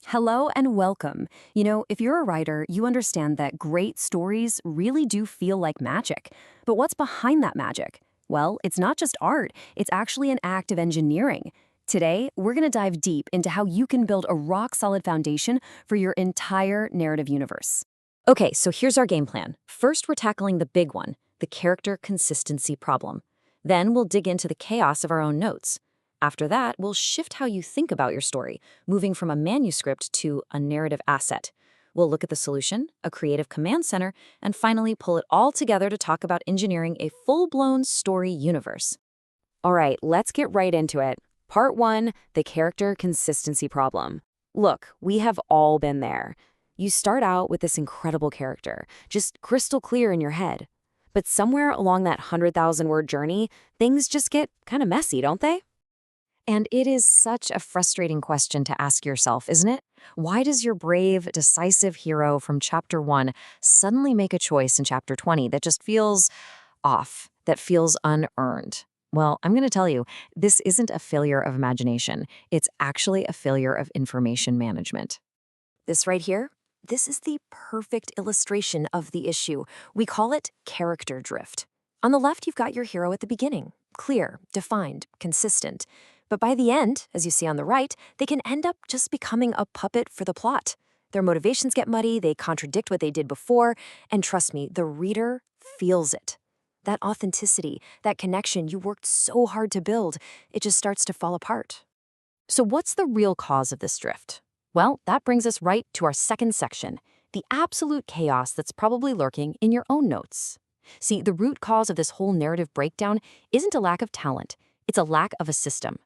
Hello and welcome. You know, if you're a writer, you understand that great stories really do feel like magic. But what's behind that magic? Well, it's not just art, it's actually an act of engineering. Today, we're going to dive deep into how you can build a rock solid foundation for your entire narrative universe. Okay, so here's our game plan. First, we're tackling the big one, the character consistency problem. Then we'll dig into the chaos of our own notes. After that, we'll shift how you think about your story, moving from a manuscript to a narrative asset. We'll look at the solution, a creative command center, and finally pull it all together to talk about engineering a full-blown story universe. All right, let's get right into it. Part 1, the character consistency problem. Look, we have all been there. You start out with this incredible character, just crystal clear in your head. But somewhere along that 100,000-word journey, things just get kind of messy, don't they? And it is such a frustrating question to ask yourself, isn't it? Why does your brave, decisive hero from chapter 1 suddenly make a choice in chapter 20 that just feels off, that feels unearned? Well, I'm going to tell you, this isn't a failure of imagination. It's actually a failure of information management. This right here, this is the perfect illustration of the issue. We call it character drift. On the left, you've got your hero at the beginning, clear, defined, consistent. But by the end, as you see on the right, they can end up just becoming a puppet for the plot. Their motivations get muddy, they contradict what they did before, and trust me, the reader feels it. That authenticity, that connection you worked so hard to build, it just starts to fall apart. So what's the real cause of this drift? Well, that brings us right to our second section, the absolute chaos that's probably lurking in your own notes. See, the root cause of this whole narrative breakdown isn't a lack of talent, it's a lack of a system.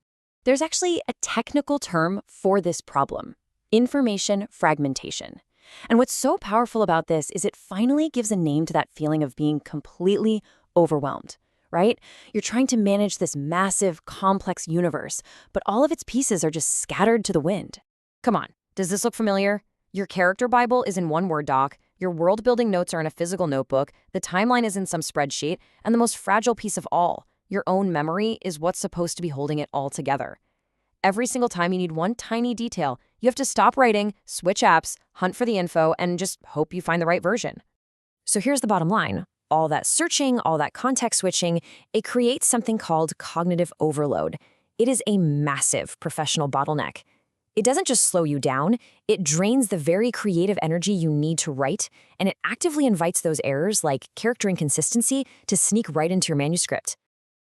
There's actually a technical term for this problem, information fragmentation. And what's so powerful about this is it finally gives a name to that feeling of being completely overwhelmed, right? You're trying to manage this massive, complex universe, but all of its pieces are just scattered to the wind. Come on, does this look familiar? Your character Bible is in one Word doc, your world-building notes are in a physical notebook, the timeline is in some spreadsheet, and the most fragile piece of all, your own memory, is what's supposed to be holding it all together. Every single time you need one tiny detail, you have to stop writing, switch apps, hunt for the info, and just hope you find the right version. So here's the bottom line. All that searching, all that context switching, it creates something called cognitive overload. It is a massive professional bottleneck. It doesn't just slow you down, it drains the very creative energy you need to write, and it actively invites those errors like character inconsistency to sneak right into your manuscript.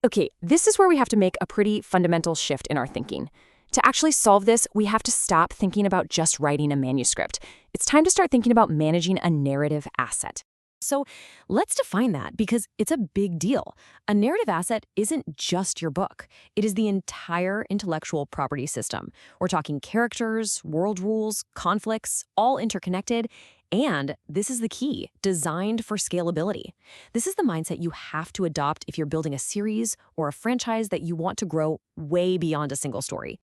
Okay, this is where we have to make a pretty fundamental shift in our thinking. To actually solve this, we have to stop thinking about just writing a manuscript. It's time to start thinking about managing a narrative asset. So let's define that because it's a big deal. A narrative asset isn't just your book. It is the entire intellectual property system. We're talking characters, world rules, conflicts, all interconnected. And this is the key, designed for scalability. This is the mindset you have to adopt if you're building a series or a franchise that you want to grow way beyond a single story.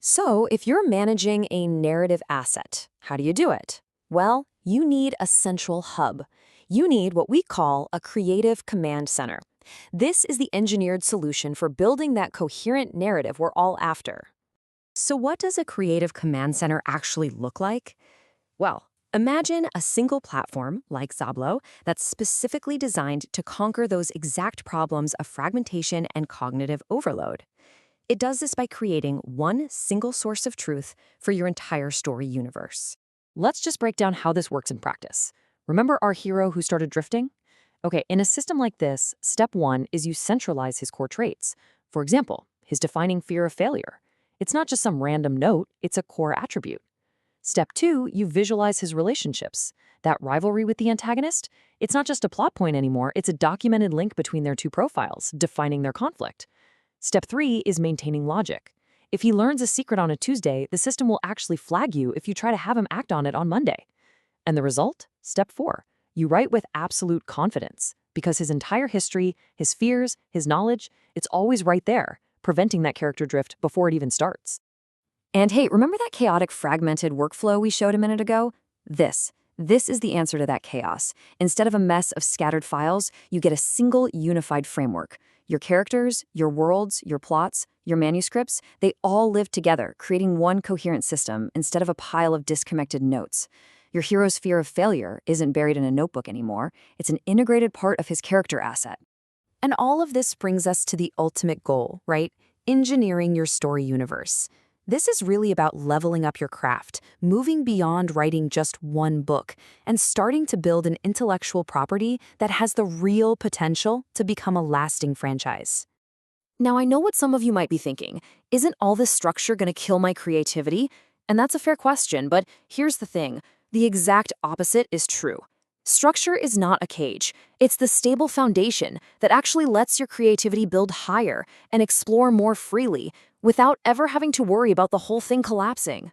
So, if you're managing a narrative asset, how do you do it? Well, you need a central hub. You need what we call a creative command center. This is the engineered solution for building that coherent narrative we're all after. So what does a creative command center actually look like? Well, imagine a single platform, like dZovlo, that's specifically designed to conquer those exact problems of fragmentation and cognitive overload. It does this by creating one single source of truth for your entire story universe. Let's just break down how this works in practice. Remember our hero who started drifting? Okay, in a system like this, step 1 is you centralize his core traits. For example, his defining fear of failure. It's not just some random note, it's a core attribute. Step 2, you visualize his relationships. That rivalry with the antagonist? It's not just a plot point anymore, it's a documented link between their two profiles, defining their conflict. Step 3 is maintaining logic. If he learns a secret on a Tuesday, the system will actually flag you if you try to have him act on it on Monday. And the result? Step 4, you write with absolute confidence, because his entire history, his fears, his knowledge, it's always right there, preventing that character drift before it even starts. And hey, remember that chaotic fragmented workflow we showed a minute ago? This This is the answer to that chaos. Instead of a mess of scattered files, you get a single unified framework. Your characters, your worlds, your plots, your manuscripts, they all live together, creating one coherent system instead of a pile of disconnected notes. Your hero's fear of failure isn't buried in a notebook anymore. It's an integrated part of his character asset. And all of this brings us to the ultimate goal, right? Engineering your story universe. This is really about leveling up your craft, moving beyond writing just one book, and starting to build an intellectual property that has the real potential to become a lasting franchise. Now, I know what some of you might be thinking. Isn't all this structure going to kill my creativity? And that's a fair question, but here's the thing. The exact opposite is true. Structure is not a cage. It's the stable foundation that actually lets your creativity build higher and explore more freely without ever having to worry about the whole thing collapsing.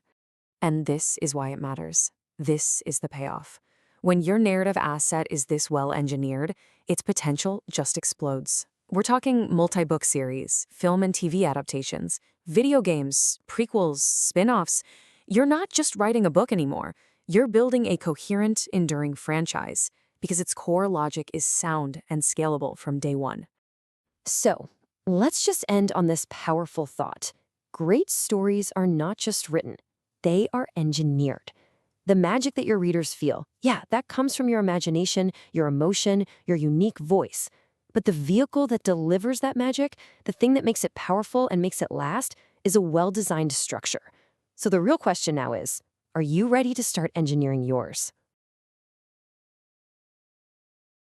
And this is why it matters. This is the payoff. When your narrative asset is this well engineered, its potential just explodes. We're talking multi-book series, film and TV adaptations, video games, prequels, spin-offs. You're not just writing a book anymore. You're building a coherent, enduring franchise because its core logic is sound and scalable from day one. So, let's just end on this powerful thought. Great stories are not just written, they are engineered. The magic that your readers feel, yeah, that comes from your imagination, your emotion, your unique voice. But the vehicle that delivers that magic, the thing that makes it powerful and makes it last, is a well-designed structure. So the real question now is, are you ready to start engineering yours?